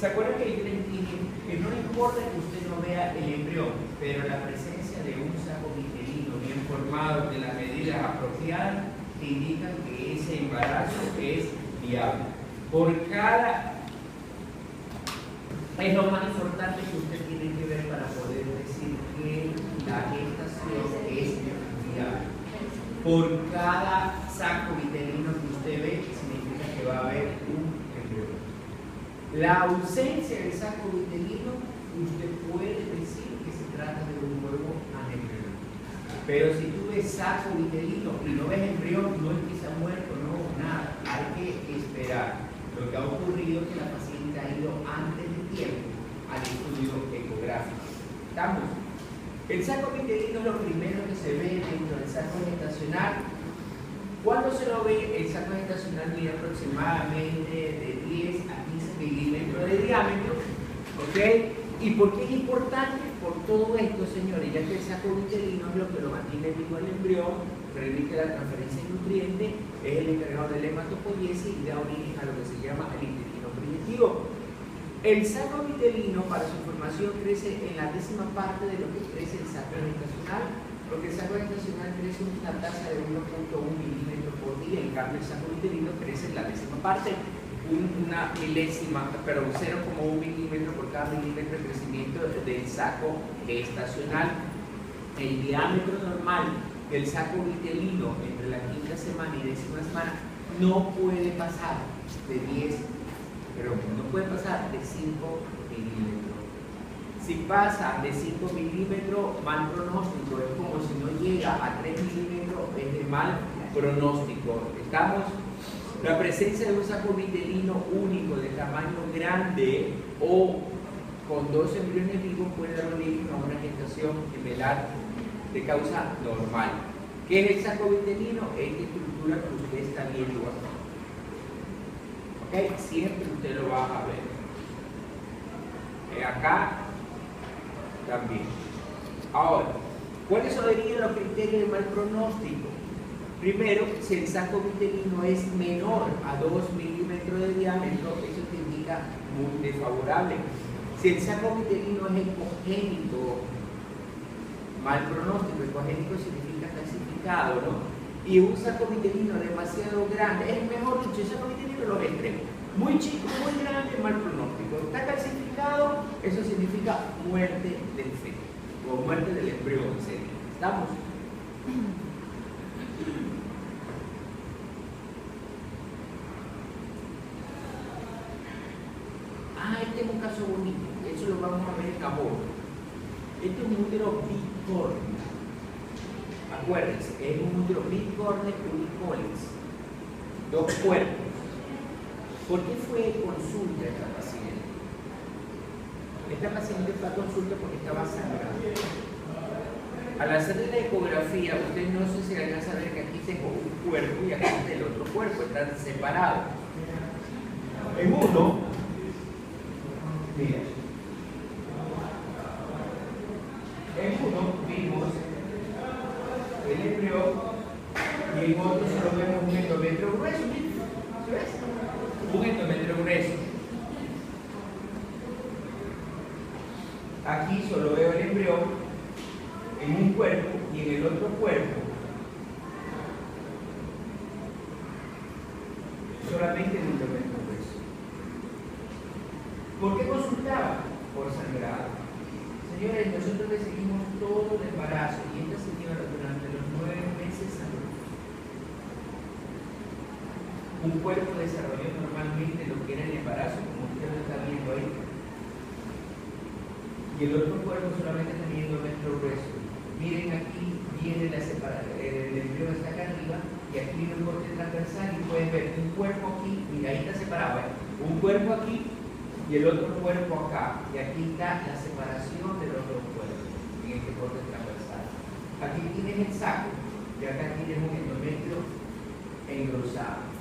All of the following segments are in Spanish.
¿Se acuerdan que no importa que usted no vea el embrión, pero la presencia de un saco vitelino bien formado de las medidas apropiadas te indican que ese embarazo es viable? Es lo más importante que usted tiene que ver para poder decir que la gestación es viable. Por cada saco vitelino que usted ve, significa que va a haber un embrión. La ausencia del saco vitelino, usted puede decir que se trata de un huevo anembrión. Pero si tú ves saco vitelino y no ves embrión, no es que se ha muerto, no, nada. Hay que esperar. Lo que ha ocurrido es que la paciente ha ido antes de tiempo al estudio ecográfico. ¿Estamos? El saco vitelino es lo primero que se ve dentro del saco gestacional. ¿Cuándo se lo ve? El saco gestacional mide aproximadamente de 10 a 15 milímetros de diámetro. ¿Ok? ¿Y por qué es importante? Por todo esto, señores, ya que el saco vitelino es lo que lo mantiene vivo el embrión, permite la transferencia de nutrientes, es el encargado de la hematopoiesis y da origen a lo que se llama el intestino primitivo. El saco vitelino, para su formación, crece en la 10ª parte de lo que crece el saco gestacional, porque el saco gestacional crece en una tasa de 1.1 milímetros por día, en cambio el saco vitelino crece en la 10ª parte, una milésima, pero 0,1 milímetro por cada milímetro de crecimiento del saco gestacional. El diámetro normal del saco vitelino entre la 5ª semana y 10ª semana no puede pasar de 10, pero no puede pasar de 5 milímetros. Si pasa de 5 milímetros, mal pronóstico, es como si no llega a 3 milímetros, es de mal pronóstico. ¿Estamos? La presencia de un saco vitelino único de tamaño grande o con 2 embriones vivos puede dar origen a una gestación gemelar de causa normal. ¿Qué es el saco vitelino? Es la estructura que usted está viendo acá. ¿Ok? Siempre usted lo va a ver. Acá también. Ahora, ¿cuáles serían los criterios de mal pronóstico? Primero, si el saco vitelino es menor a 2 milímetros de diámetro, eso te indica muy desfavorable. Si el saco vitelino es ecogénico, mal pronóstico, ecogénico significa calcificado, ¿no? Y un saco vitelino demasiado grande, es mejor dicho, el saco vitelino los extremos, muy chico, muy grande, mal pronóstico. Está calcificado, eso significa muerte del feto, o muerte del embrión, sería. ¿Estamos? Este es un caso bonito, eso lo vamos a ver en aborto. Este es un útero bicornio. Acuérdense, es un útero bicornio unicolex. 2 cuerpos. ¿Por qué fue consulta esta paciente? Esta paciente fue a consulta porque estaba sangrando. Al hacer la ecografía, usted no sé si alcanza a ver que aquí tengo un cuerpo y aquí está el otro cuerpo, están separados. En uno, mira, en uno vimos el embrión y en otro solo vemos un endometrio grueso. ¿Sí ves? Un endometrio grueso. Aquí solo veo el embrión en un cuerpo y en el otro cuerpo solamente el endometrio grueso. ¿Por qué consultaba? Por sangrado. Señores, nosotros le seguimos todo el embarazo y esta señora durante los 9 meses sangró. Un cuerpo desarrolló normalmente lo que era el embarazo, como usted lo está viendo ahí, y el otro cuerpo solamente tenía endometrio grueso. Miren, aquí viene la separación, el embrión está acá arriba y aquí viene un corte transversal y pueden ver un cuerpo aquí, mira, ahí está separado, un cuerpo aquí y el otro cuerpo acá, y aquí está la separación de los 2 cuerpos en este corte transversal. Aquí tienes el saco y acá tienes un endometrio engrosado.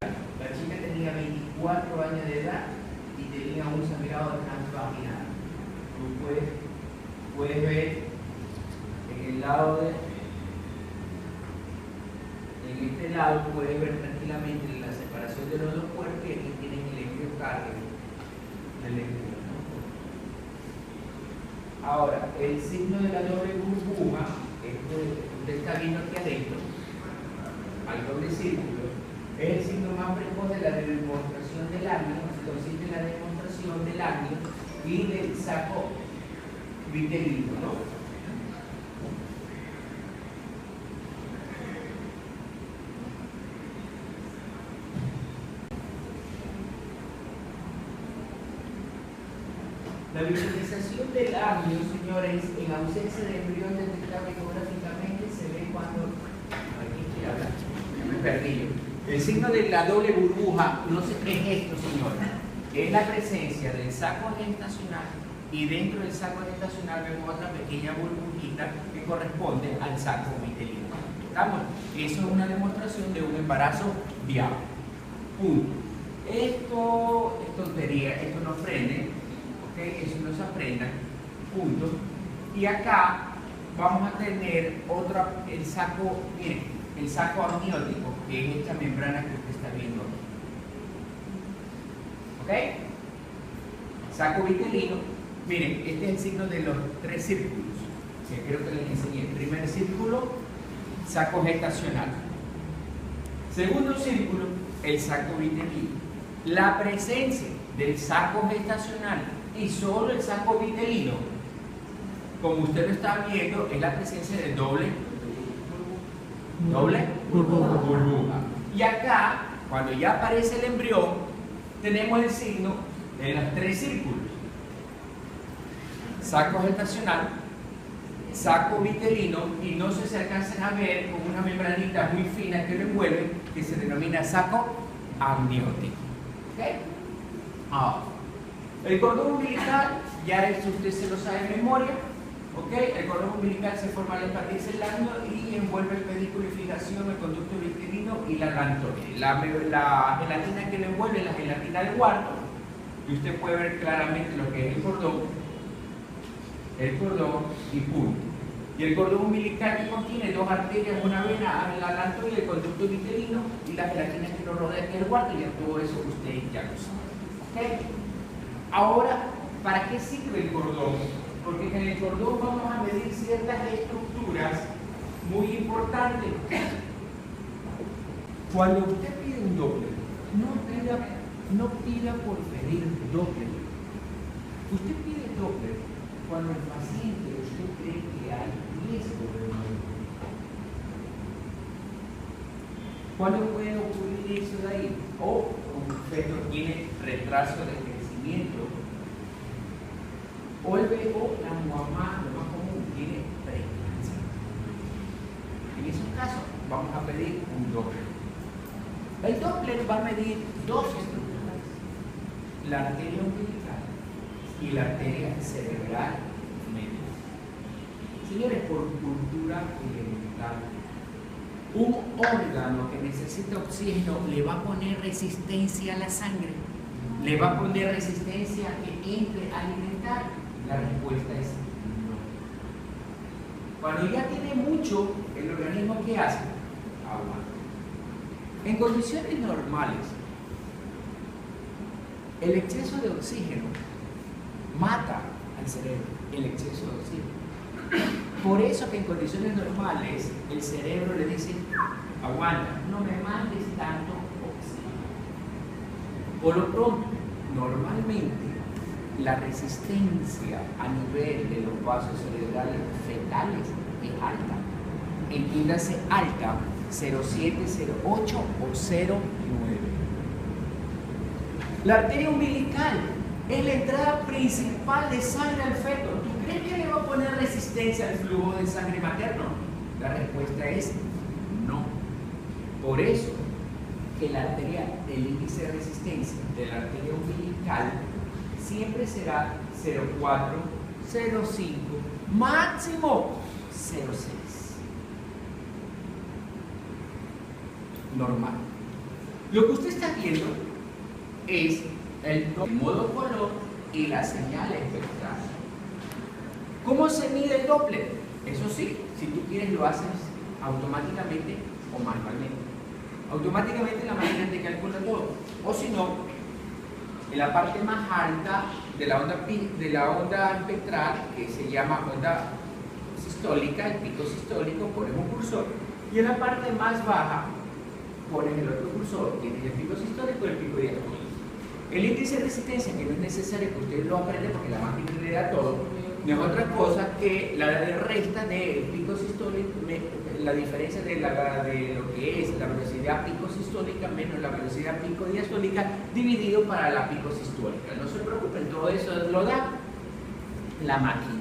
La chica tenía 24 años de edad y tenía un sangrado transvaginal. Tú puedes ver en el lado en este lado puedes ver tranquilamente la separación de los 2 cuerpos y aquí tienen el embriocardio del embrión. Ahora, el signo de la doble burbuja, usted está viendo aquí adentro, al doble círculo, es el signo más precoz de la demostración del ágneo, consiste en la demostración del ágneo y del saco vitelino, ¿no? La visualización del ágneo, señores, en ausencia de embrión detectable ecográficamente se ve cuando... Aquí estoy hablando, me perdí. El signo de la doble burbuja, no sé qué es esto, señores. Es la presencia del saco gestacional y dentro del saco gestacional vemos otra pequeña burbujita que corresponde al saco vitelino. ¿Estamos? Eso es una demostración de un embarazo viable. Punto. Esto es tontería, esto no prende. Eso no se aprenda, punto. Y acá vamos a tener el saco, miren, el saco amniótico, que es esta membrana que usted está viendo. ¿Ok? Saco vitelino, miren, este es el signo de los 3 círculos, que creo que les enseñé. Primer círculo, saco gestacional. Segundo círculo, el saco vitelino. La presencia del saco gestacional y solo el saco vitelino, como usted lo está viendo, es la presencia de doble burbuja. Y acá, cuando ya aparece el embrión, tenemos el signo de los 3 círculos: saco gestacional, saco vitelino, y no sé si alcanzan a ver con una membranita muy fina que lo envuelve, que se denomina saco amniótico. ¿Okay? Ahora, el cordón umbilical, ya eso usted se lo sabe de memoria. ¿Okay? El cordón umbilical se forma al expandirse el ágneo y envuelve el pedículo y fijación, el conducto vitelino y la glantoria. La gelatina que lo envuelve es la gelatina de Wharton, y usted puede ver claramente lo que es el cordón y punto. Y el cordón umbilical que contiene 2 arterias, una vena, la glantoria, el conducto vitelino y la gelatina que lo rodea, que es el Wharton, y todo eso usted ya lo sabe. ¿Okay? Ahora, ¿para qué sirve el cordón? Porque en el cordón vamos a medir ciertas estructuras muy importantes. Cuando usted pide un Doppler, no pida por pedir Doppler. Usted pide Doppler cuando el paciente usted cree que hay riesgo de muerte. ¿Cuándo puede ocurrir eso de ahí? O un feto tiene retraso de crecimiento, o el bebé, la mamá, lo más común, tiene preeclampsia. En esos casos vamos a pedir un Doppler. El Doppler va a medir 2 estructuras: la arteria umbilical y la arteria cerebral media. Señores, por cultura elemental, un órgano que necesita oxígeno le va a poner resistencia a la sangre, le va a poner resistencia a que entre a alimentar. La respuesta es no. Cuando ya tiene mucho, el organismo, ¿qué hace? Aguanta. En condiciones normales, el exceso de oxígeno mata al cerebro, el exceso de oxígeno. Por eso que en condiciones normales el cerebro le dice: aguanta, no me mandes tanto oxígeno. Por lo pronto, normalmente la resistencia a nivel de los vasos cerebrales fetales es alta. Entiéndase alta, 0,7, 0,8 o 0,9. La arteria umbilical es la entrada principal de sangre al feto. ¿Tú crees que le va a poner resistencia al flujo de sangre materno? La respuesta es no. Por eso que la arteria, el índice de resistencia de la arteria umbilical siempre será 0,4, 0,5, máximo 0,6. Normal. Lo que usted está viendo es el modo color y la señal espectral. ¿Cómo se mide el Doppler? Eso sí, si tú quieres lo haces automáticamente o manualmente. Automáticamente la máquina te calcula todo. O si no, en la parte más alta de la onda espectral, que se llama onda sistólica, el pico sistólico, pones un cursor, y en la parte más baja pones el otro cursor, tienes el pico sistólico y el pico diastólico. El índice de resistencia, que no es necesario que ustedes lo aprendan porque la máquina le da todo, no es otra cosa que la resta del pico sistólico, la diferencia de lo que es la velocidad pico sistólica menos la velocidad pico diastólica dividido para la pico sistólica. No se preocupen, todo eso lo da la máquina.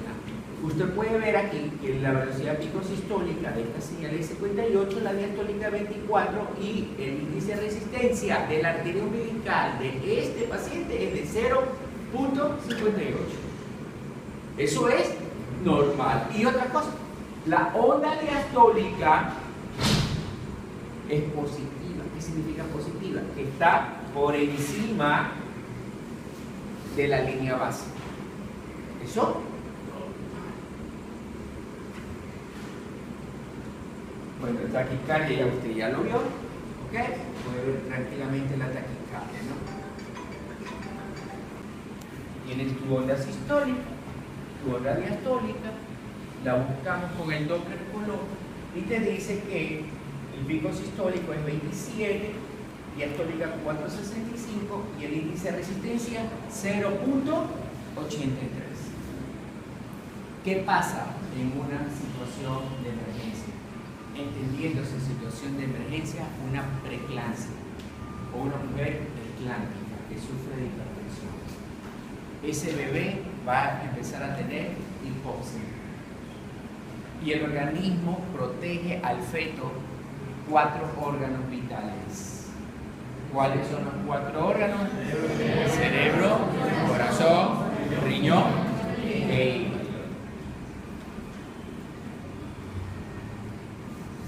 Usted puede ver aquí que la velocidad pico sistólica de esta señal es 58, la diastólica 24 y el índice de resistencia de la arteria umbilical de este paciente es de 0.58. Eso es normal. Y otra cosa, la onda diastólica es positiva. ¿Qué significa positiva? Que está por encima de la línea base. ¿Eso? Bueno, la taquicardia ya usted ya lo vio, ¿ok? Puede ver tranquilamente la taquicardia, ¿no? Tienes tu onda sistólica, tu onda diastólica, la buscamos con el Doppler color y te dice que el pico sistólico es 27, diastólica 465 y el índice de resistencia 0.83. ¿Qué pasa en una situación de emergencia? Entendiéndose situación de emergencia, una preeclampsia o una mujer eclántica que sufre de hipertensión. Ese bebé va a empezar a tener hipoxia y el organismo protege al feto 4 órganos vitales. ¿Cuáles son los 4 órganos? Cerebro, corazón, riñón e hígado.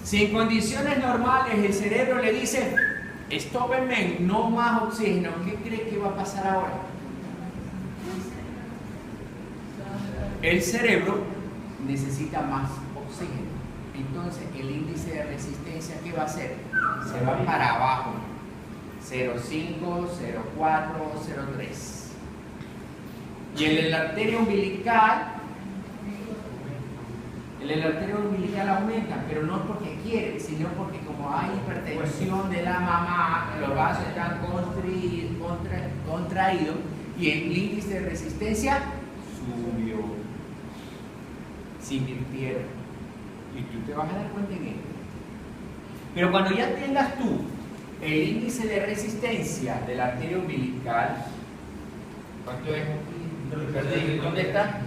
Si en condiciones normales el cerebro le dice, estópenme, no más oxígeno, ¿qué cree que va a pasar ahora? El cerebro necesita más oxígeno. Entonces el índice de resistencia, ¿qué va a hacer? Se va para abajo. 0,5, 0,4, 0,3. Y en la arteria umbilical, el arterio umbilical aumenta, pero no porque quiere, sino porque como hay hipertensión de la mamá, los vasos están contraídos y el índice de resistencia subió. Se invirtieron. Y tú te vas a dar cuenta en esto. Pero cuando ya tengas tú el índice de resistencia de la arteria umbilical, ¿cuánto es? ¿Dónde está?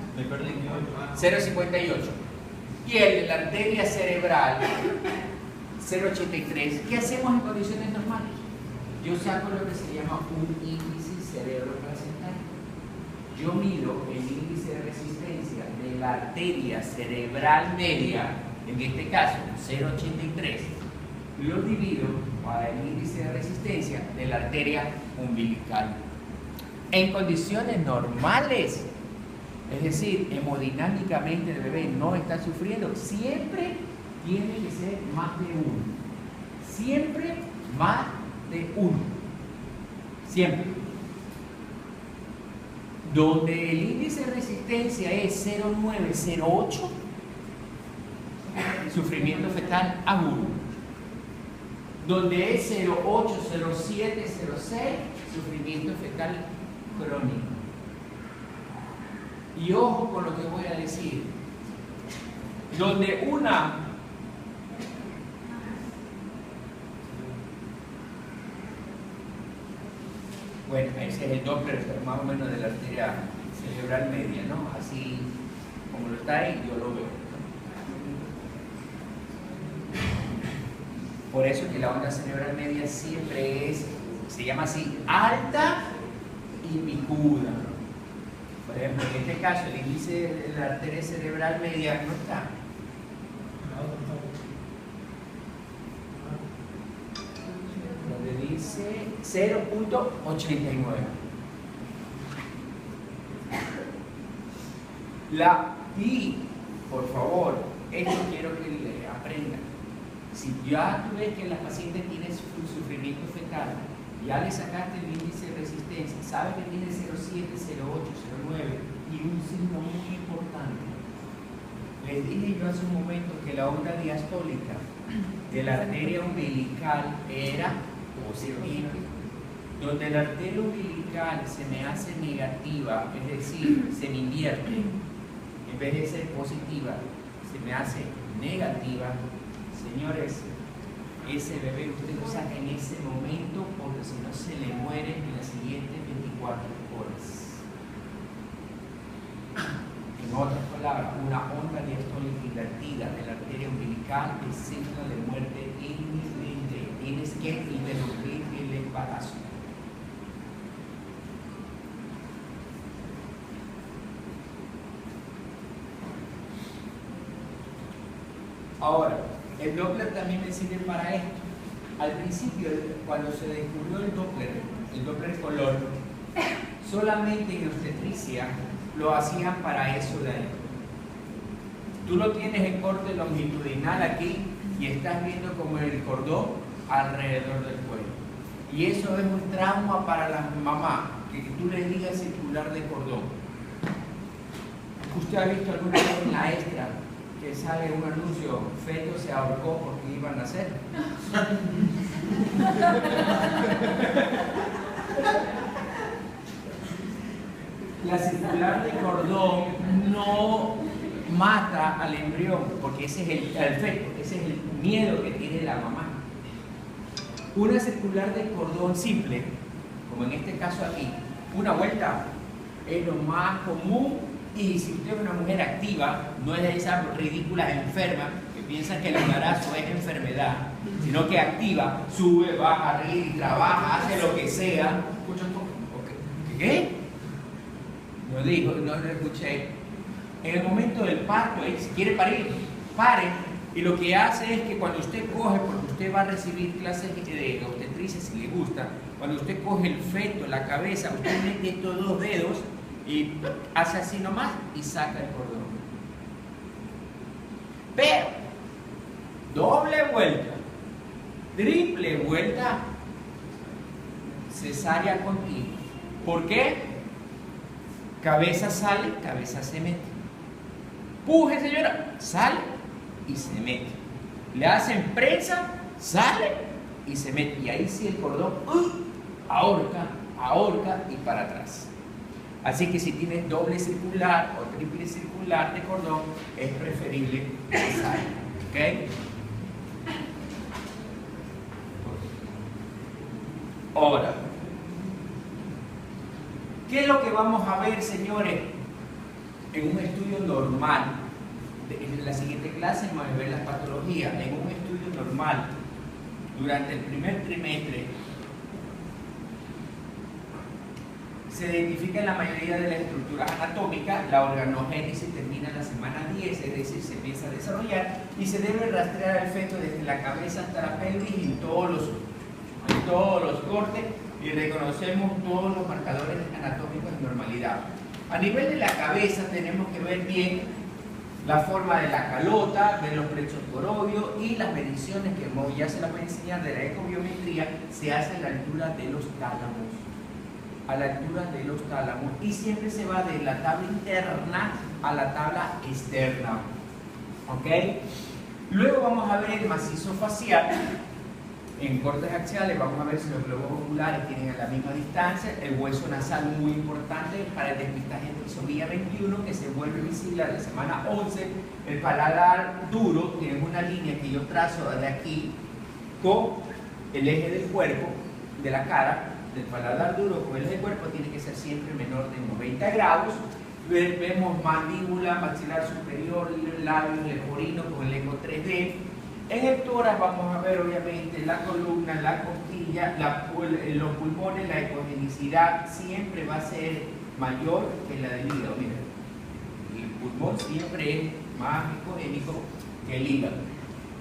0,58. Y el de la arteria cerebral 0,83. ¿Qué hacemos en condiciones normales? Yo saco lo que se llama un índice cerebroplacental. Yo mido el índice de resistencia de la arteria cerebral media, en este caso 0,83, lo divido para el índice de resistencia de la arteria umbilical. En condiciones normales, es decir, hemodinámicamente el bebé no está sufriendo, siempre tiene que ser más de 1. Siempre más de 1. Siempre. Donde el índice de resistencia es 0,9, 0,8, sufrimiento fetal agudo. Donde es 0,8, 0,7, 0,6, sufrimiento fetal crónico. Y ojo con lo que voy a decir. Donde una bueno, ese es el Doppler más o menos de la arteria cerebral media, ¿no? Así como lo está ahí, yo lo veo, ¿no? Por eso que la onda cerebral media siempre se llama así, alta y picuda. Por ejemplo, en este caso, el índice de la arteria cerebral media no está. Donde dice 0,89. Y, por favor, esto quiero que le aprendan. Si ya tú ves que la paciente tiene sufrimiento fetal, ya le sacaste el índice de resistencia, sabe que tiene 0,7, 0,8, 0,9 y un signo muy importante. Les dije yo hace un momento que la onda diastólica de la arteria umbilical era positiva. Donde la arteria umbilical se me hace negativa, es decir, se me invierte, en vez de ser positiva, se me hace negativa, señores, ese bebé usted lo saca en ese momento porque si no se le muere en las siguientes 24 horas. En otras palabras, una onda diastólica invertida de la arteria umbilical es signo de muerte inminente. Tienes que interrumpir el embarazo. Ahora, el Doppler también me sirve para esto. Al principio, cuando se descubrió el Doppler color, solamente en obstetricia lo hacían para eso de ahí. Tú lo tienes en corte longitudinal aquí y estás viendo como el cordón alrededor del cuello. Y eso es un trauma para las mamás, que tú le digas circular de cordón. ¿Usted ha visto alguna vez en la extra que sale un anuncio, feto se ahorcó porque iban a nacer? La circular de cordón no mata al embrión, porque ese es el feto, ese es el miedo que tiene la mamá. Una circular de cordón simple, como en este caso aquí, una vuelta, es lo más común. Y si usted es una mujer activa, no es de esas ridículas enfermas que piensan que el embarazo es enfermedad, sino que activa, sube, baja, ríe, trabaja, hace lo que sea. ¿Qué? No dijo, no lo escuché. En el momento del parto, si quiere parir, pare. Y lo que hace es que cuando usted coge, porque usted va a recibir clases de obstetricia si le gusta, cuando usted coge el feto, la cabeza, usted mete estos dos dedos y hace así nomás y saca el cordón. Pero, doble vuelta, triple vuelta, cesárea continua. ¿Por qué? Cabeza sale, cabeza se mete. Puje, señora, sale y se mete. Le hacen prensa, sale y se mete. Y ahí sí el cordón ahorca, ahorca y para atrás. Así que si tienes doble circular o triple circular de cordón, es preferible cesárea. ¿Ok? Ahora, ¿qué es lo que vamos a ver, señores, en un estudio normal? En la siguiente clase vamos a ver las patologías. En un estudio normal, durante el primer trimestre, se identifica en la mayoría de las estructuras anatómicas. La organogénesis termina en la semana 10, es decir, se empieza a desarrollar y se debe rastrear al feto desde la cabeza hasta la pelvis en todos los cortes y reconocemos todos los marcadores anatómicos de normalidad. A nivel de la cabeza tenemos que ver bien la forma de la calota, ver los plexos coroides y las mediciones que como ya se las voy a enseñar de la ecobiometría, se hace a la altura de los tálamos. A la altura de los tálamos y siempre se va de la tabla interna a la tabla externa. ¿Ok? Luego vamos a ver el macizo facial. En cortes axiales vamos a ver si los globos oculares tienen a la misma distancia. El hueso nasal muy importante para el despistaje de trisomía 21 que se vuelve visible a la semana 11. El paladar duro tiene una línea que yo trazo de aquí con el eje del cuerpo, de la cara. Del paladar duro con el eje del cuerpo tiene que ser siempre menor de 90 grados. Vemos mandíbula, maxilar superior, labio leporino con el eco 3D. En el tórax vamos a ver obviamente la columna, la costilla, los pulmones, la ecogenicidad siempre va a ser mayor que la del hígado. Miren, el pulmón siempre es más ecogénico que el hígado.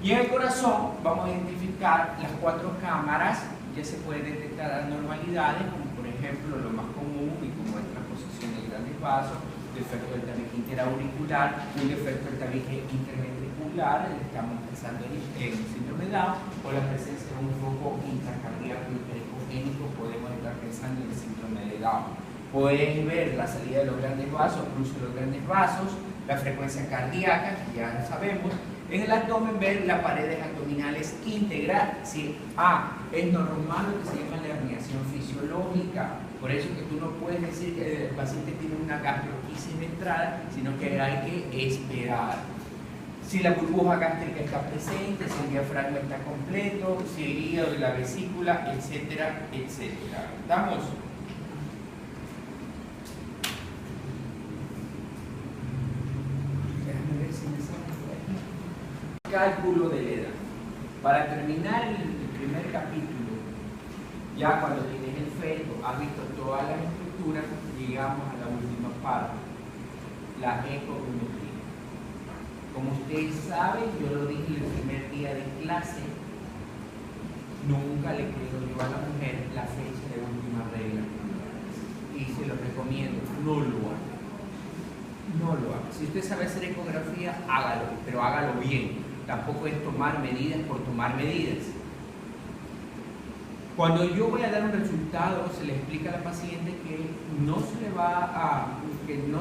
Y en el corazón vamos a identificar las 4 cámaras. Ya se pueden detectar anormalidades, como por ejemplo lo más común y como es la posición de grandes vasos, defecto del tabique interauricular, un defecto del tabique interventricular, estamos pensando en síndrome de Down, o la presencia de un foco intracardíaco hiperecogénico, podemos estar pensando en el síndrome de dado. Puedes ver la salida de los grandes vasos, cruce de los grandes vasos, la frecuencia cardíaca, que ya lo sabemos. En el abdomen ver las paredes abdominales íntegras, ¿sí? Es normal lo que se llama la herniación fisiológica. Por eso que tú no puedes decir que el paciente tiene una gastroquisis ventral, sino que hay que esperar. Si la burbuja gástrica está presente, si el diafragma está completo, si el hígado y la vesícula, etcétera, etcétera. ¿Estamos? Déjame ver si me sale por aquí. Cálculo de la edad. Para terminar el primer capítulo, ya cuando tienes el feto, has visto todas las estructuras, llegamos a la última parte, la ecometría. Como ustedes saben, yo lo dije el primer día de clase, nunca le creo yo a la mujer la fecha de última regla. Y se lo recomiendo, no lo haga. No lo haga. Si usted sabe hacer ecografía, hágalo, pero hágalo bien. Tampoco es tomar medidas por tomar medidas. Cuando yo voy a dar un resultado, se le explica a la paciente que no se le va a, que el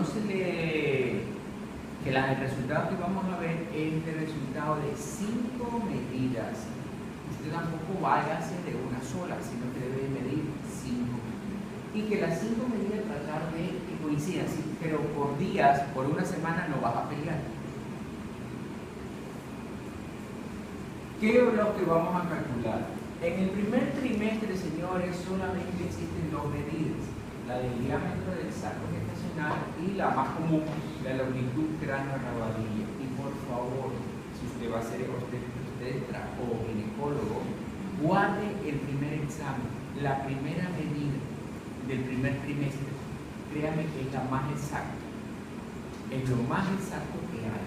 resultado que vamos a ver es el resultado de 5 medidas. Usted tampoco váyase de una sola, sino que debe medir 5. Y que las 5 medidas tratar de que coincidan, ¿sí? Pero por días, por una semana no vas a pelear. ¿Qué es lo que vamos a calcular? En el primer trimestre, señores, solamente existen 2 medidas. La del diámetro del saco gestacional y la más común, la longitud cráneo-rabadilla. Y por favor, si usted va a ser obstetra o ginecólogo, guarde el primer examen, la primera medida del primer trimestre. Créame que es la más exacta. Es lo más exacto que hay.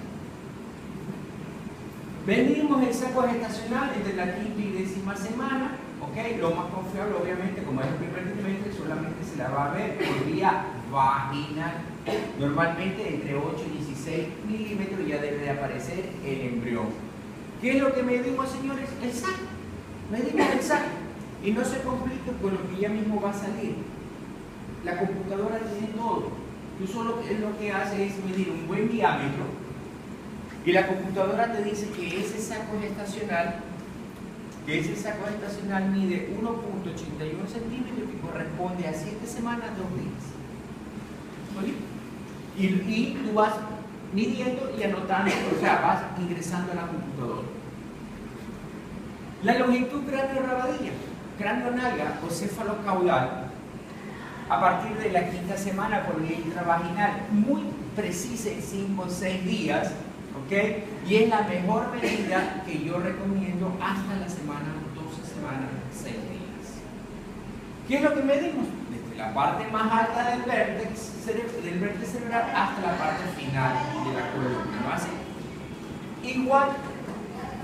Medimos el saco gestacional entre la 5ª y 10ª semana, ¿ok? Lo más confiable, obviamente, como es el primer trimestre, solamente se la va a ver por vía vaginal. Normalmente entre 8 y 16 milímetros ya debe de aparecer el embrión. ¿Qué es lo que medimos, señores? El saco. Medimos el saco. Y no se complique con lo que ya mismo va a salir. La computadora tiene todo. Tú solo lo que hace es medir un buen diámetro. Y la computadora te dice que ese saco gestacional mide 1.81 centímetros que corresponde a 7 semanas, 2 días. ¿Vale? Y tú vas midiendo y anotando, o sea, vas ingresando a la computadora. La longitud cráneo-rabadilla, cráneo-nalga o céfalo-caudal, a partir de la 5ª semana por vía intravaginal, muy precisa en 5 o 6 días. ¿Okay? Y es la mejor medida que yo recomiendo hasta la semana, 12 semanas, 6 días. ¿Qué es lo que medimos? Desde la parte más alta del vértex cerebral hasta la parte final de la columna, ¿no? Así. Igual,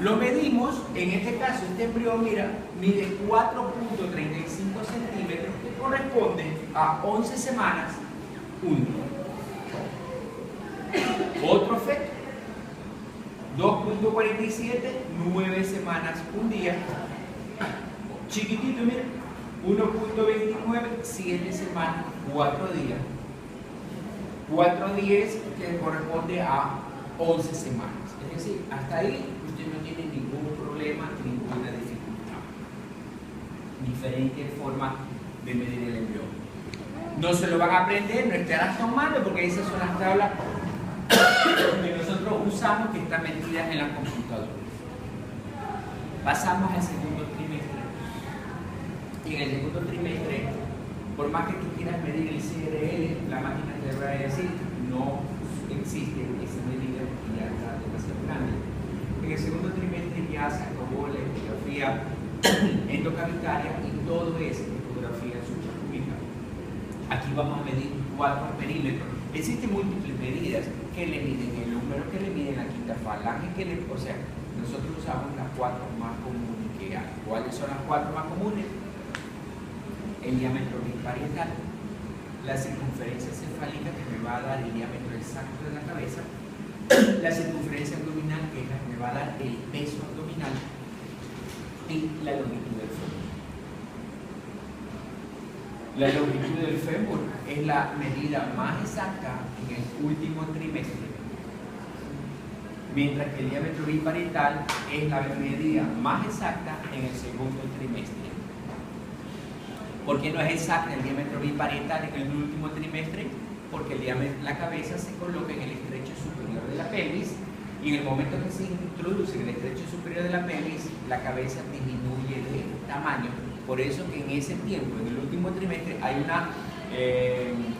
lo medimos, en este caso, este embrión, mira, mide 4.35 centímetros, que corresponde a 11 semanas, 1 día. Otro efecto. 2.47, 9 semanas, 1 día. Chiquitito, mira. 1.29, 7 semanas, 4 días. 4.10 que corresponde a 11 semanas. Es decir, hasta ahí usted no tiene ningún problema, ninguna dificultad. Diferente forma de medir el embrión. No se lo van a aprender, no estarás tomando porque esas son las tablas que nosotros usamos que están metidas en la computadora. Pasamos al segundo trimestre. Y en el segundo trimestre, por más que tú quieras medir el CRL, la máquina te va a decir no existe esa medida porque ya está demasiado grande. En el segundo trimestre ya se acabó la ecografía endocavitaria y todo es ecografía supracúbica. Aquí vamos a medir 4 perímetros. Existen múltiples medidas que le miden el número, que le miden la quinta falange, o sea, nosotros usamos las 4 más comunes que hay. ¿Cuáles son las 4 más comunes? El diámetro biparietal, la circunferencia cefálica, que me va a dar el diámetro exacto de la cabeza, la circunferencia abdominal, que es la que me va a dar el peso abdominal, y la longitud del fémur. La longitud del fémur es la medida más exacta en el último trimestre, mientras que el diámetro biparietal es la medida más exacta en el segundo trimestre. ¿Por qué no es exacta el diámetro biparietal en el último trimestre? Porque la cabeza se coloca en el estrecho superior de la pelvis, y en el momento que se introduce en el estrecho superior de la pelvis, la cabeza disminuye de tamaño. Por eso que en ese tiempo, en el último trimestre, hay una,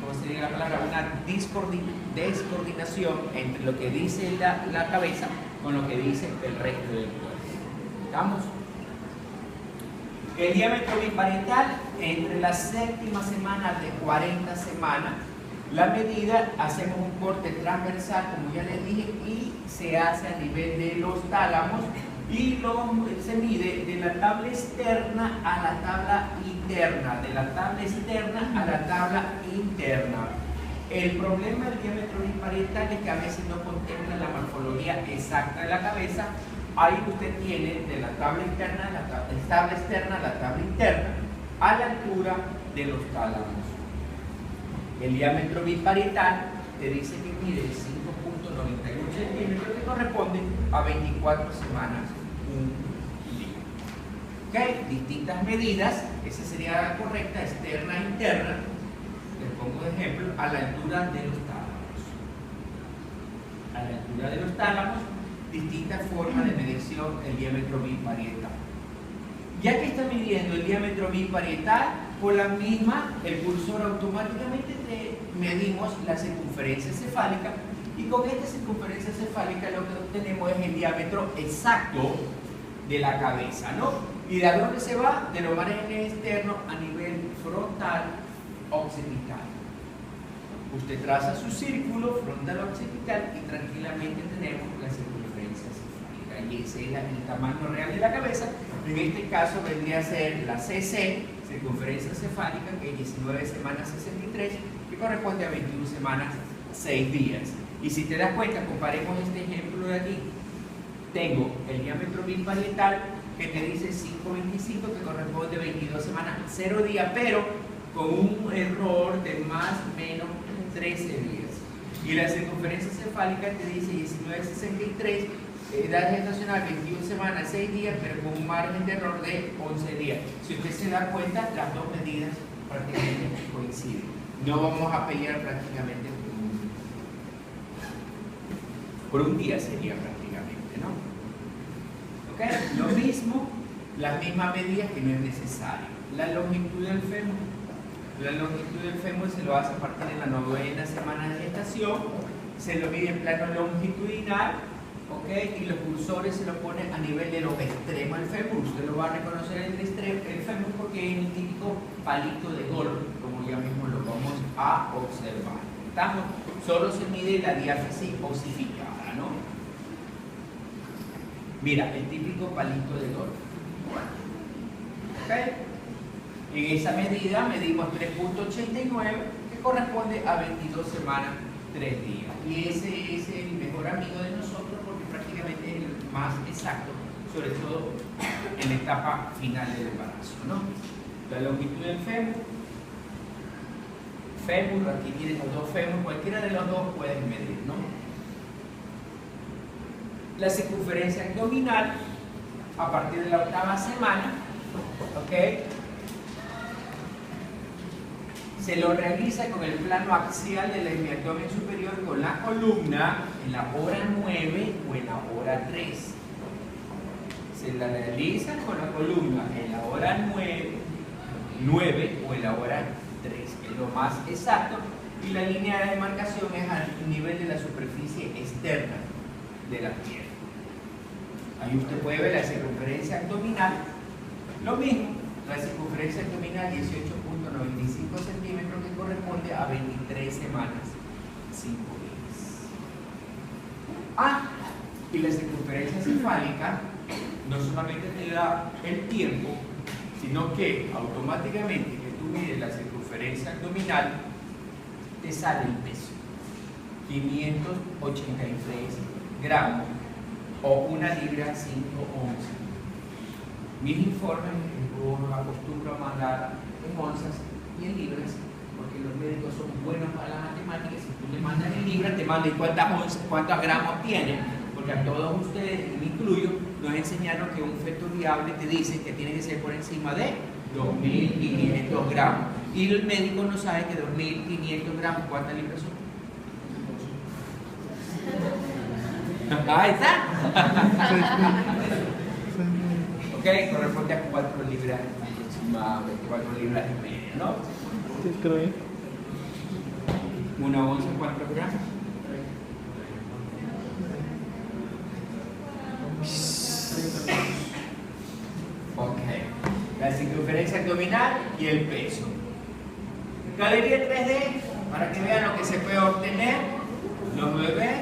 ¿cómo se dice la palabra? Una descoordinación entre lo que dice la cabeza con lo que dice el resto del cuerpo. ¿Estamos? El diámetro biparietal, entre la séptima semana de 40 semanas, la medida, hacemos un corte transversal, como ya les dije, y se hace a nivel de los tálamos, y se mide de la tabla externa a la tabla interna, de la tabla externa a la tabla interna. El problema del diámetro biparietal es que a veces no contempla la morfología exacta de la cabeza. Ahí usted tiene de la tabla externa a la tabla interna, a la altura de los tálamos. El diámetro biparietal te dice que mide 5.91 centímetros, que corresponde a 24 semanas, un día. ¿Ok? Distintas medidas, esa sería la correcta, externa e interna. Les pongo de ejemplo, a la altura de los tálamos. A la altura de los tálamos, distintas formas de medición el diámetro biparietal. Ya que está midiendo el diámetro biparietal, por la misma, el cursor automáticamente medimos la circunferencia cefálica, y con esta circunferencia cefálica lo que obtenemos es el diámetro exacto de la cabeza, ¿no? ¿Y de dónde se va? De los márgenes externos a nivel frontal occipital. Usted traza su círculo frontal occipital y tranquilamente tenemos la circunferencia cefálica, y ese es el tamaño real de la cabeza. En este caso vendría a ser la CC, circunferencia cefálica, que es 19 semanas 63, que corresponde a 21 semanas 6 días. Y si te das cuenta, comparemos este ejemplo de aquí. Tengo el diámetro biparietal que te dice 5.25, que corresponde a 22 semanas 0 días, pero con un error de más o menos 13 días. Y la circunferencia cefálica te dice 19.63, edad gestacional 21 semanas 6 días, pero con un margen de error de 11 días. Si usted se da cuenta, las dos medidas prácticamente coinciden. No vamos a pelear prácticamente por un día, sería prácticamente, ¿no? ¿Ok? Lo mismo, las mismas medidas, que no es necesario. La longitud del fémur. La longitud del fémur se lo hace a partir de la 9ª semana de gestación, se lo mide en plano longitudinal, ¿ok? Y los cursores se lo ponen a nivel de los extremos del fémur. Usted lo va a reconocer el fémur porque es el típico palito de golf, como ya mismo lo vamos a observar. ¿Estamos? Solo se mide la diáfisis osificada, ¿no? Mira, el típico palito de golf. ¿Ok? En esa medida medimos 3.89, que corresponde a 22 semanas 3 días. Y ese es el mejor amigo de nosotros porque prácticamente es el más exacto, sobre todo en la etapa final del embarazo, ¿no? La longitud del fémur, aquí tienes los dos fémur, cualquiera de los dos puedes medir, ¿no? La circunferencia abdominal a partir de la 8ª semana, ¿ok? Se lo realiza con el plano axial del hemiabdomen superior con la columna en la hora 9 o en la hora 3. Se la realiza con la columna en la hora 9 o en la hora 3, que es lo más exacto, y la línea de demarcación es al nivel de la superficie externa de la piel. Ahí usted puede ver la circunferencia abdominal, lo mismo, la circunferencia abdominal 18.95 centímetros, que corresponde a 23 semanas 5 días. Y la circunferencia cefálica no solamente te da el tiempo, sino que automáticamente que tú mides la circunferencia abdominal, te sale el peso, 583 gramos o 1 libra 5 onzas. Mis informes yo acostumbro a mandar en onzas y en libras, porque los médicos son buenos para la matemática. Si tú le mandas en libras, te mandan cuántos gramos tiene, porque a todos ustedes, y me incluyo, nos enseñaron que un feto viable te dice que tiene que ser por encima de 2.500 gramos. Y el médico no sabe que 2.500 gramos, ¿cuántas libras son? Ahí está. Ok, corresponde a 4 libras aproximadamente, 4 libras y media, ¿no? Sí, creo que. Una onza, 4 gramos. Ok, la circunferencia abdominal y el peso. Galería 3D, para que vean lo que se puede obtener. Los bebés